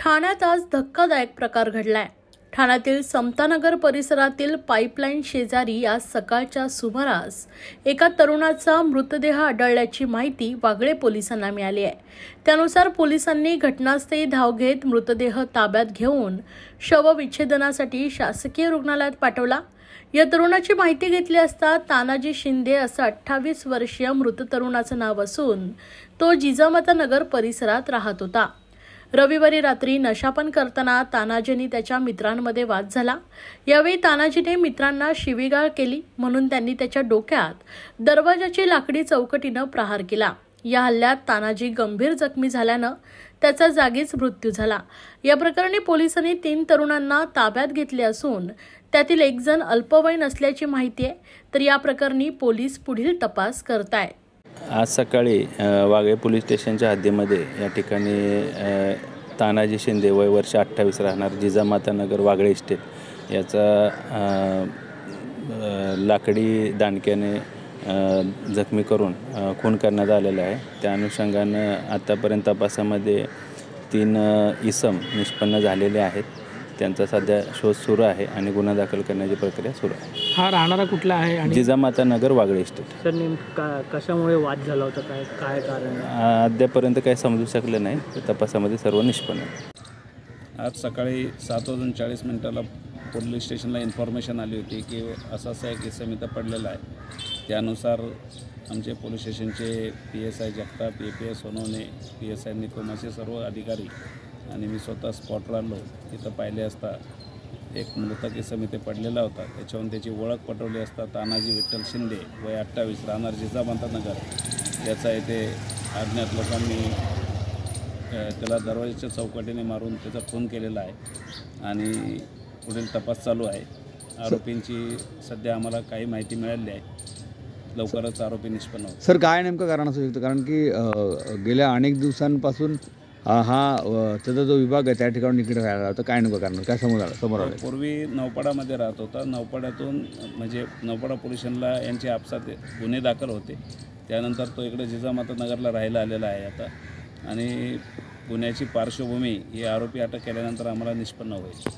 ठाण्यात आज धक्कादायक प्रकार घडलाय। ठाण्यातील समतानगर परिसरातील पाईपलाईन शेजारी आज सकाळच्या सुमारास एका तरुणाचा मृतदेह आढळल्याची माहिती वागळे पोलिसांना मिळाली आहे। त्यानुसार पोलिसांनी घटनास्थळी धाव घेत मृतदेह ताब्यात घेऊन शवविच्छेदनासाठी शासकीय रुग्णालयात पाठवला। या तरुणाची माहिती घेतली असता तानाजी शिंदे असं 28 वर्षीय मृत तरुणाचं नाव असून तो जिजामाता नगर परिसरात राहत होता। रविवारी रात्री नशापान करताना तानाजीने त्याच्या मित्रांमध्ये वाद झाला। यावेळी तानाजीने मित्रांना शिवीगाळ केली म्हणून त्यांनी त्याच्या डोक्यात दरवाजाची लाकडी चौकटीनं प्रहार केला। या हल्ल्यात तानाजी गंभीर जखमी झाल्यानं त्याचा जागीच मृत्यू झाला। या प्रकरणी पोलिसांनी 3 तरुणांना ताब्यात घेतले असून त्यातील एक जण अल्पवयीन असल्याची माहिती आहे। तर या प्रकरणी पोलीस पुढील तपास करतायत। आज सकाळी वागळे पोलीस स्टेशनच्या हद्दीमध्ये या ठिकाणी तानाजी शिंदे वय वर्ष 28 राहणार जिजामाता नगर वागळे इस्टेट याचा लाकडी दांडक्याने जखमी करून खून करण्यात आलेला आहे। त्या अनुषंगानं आतापर्यंत तपासामध्ये 3 इसम निष्पन्न झालेले आहेत। त्यांचा सध्या शोध सुरू आहे आणि गुन्हा दाखल करण्याची प्रक्रिया सुरू आहे। हा राहणारा कुठला आहे आणि जिजामाता नगर वागळे इस्टेट। सर नेमका कशामुळे वाद झाला होता, काय कारण? अद्यापर्यंत काही समजू शकलं नाही। तपासामध्ये सर्व निष्पन्न आहे। आज सकाळी 7:40 पोलीस स्टेशनला इन्फॉर्मेशन आली होती की असा एक इसम इथं पडलेला आहे। त्यानुसार आमचे पोलीस स्टेशनचे PSI Jagtap, APS Sonawane, PSI Nikam असे सर्व अधिकारी आणि मी स्वतः स्पॉटवर आलो। तिथं पाहिले असता एक मृतक इसम इथे पडलेला होता। त्याच्यावरून त्याची ओळख पटवली असता तानाजी विठ्ठल शिंदे वय 28 राहणार जिजामाता नगर याचा इथे अज्ञात लोकांनी त्याला दरवाजाच्या चौकटीने मारून त्याचा खून केलेला आहे आणि पुढील तपास चालू आहे। आरोपींची सध्या आम्हाला काही माहिती मिळाली आहे। लवकरच आरोपी निष्पन्न होतील। सर काय नेमकं कारण असू शकतं, कारण की गेल्या अनेक दिवसांपासून त्याचा जो विभाग आहे त्या ठिकाणी इकडे राहिला होता, काय नेमकं कारण काय समोर आलं? पूर्वी नौपाडामध्ये राहत होता। नौपाड्यातून म्हणजे नौपाडा पोलीस स्टेशनला यांचे आपसात गुन्हे दाखल होते। त्यानंतर तो इकडे जिजामाता नगरला राहायला आलेला आहे आता आणि गुन्ह्याची पार्श्वभूमी ही आरोपी अटक केल्यानंतर आम्हाला निष्पन्न होईल।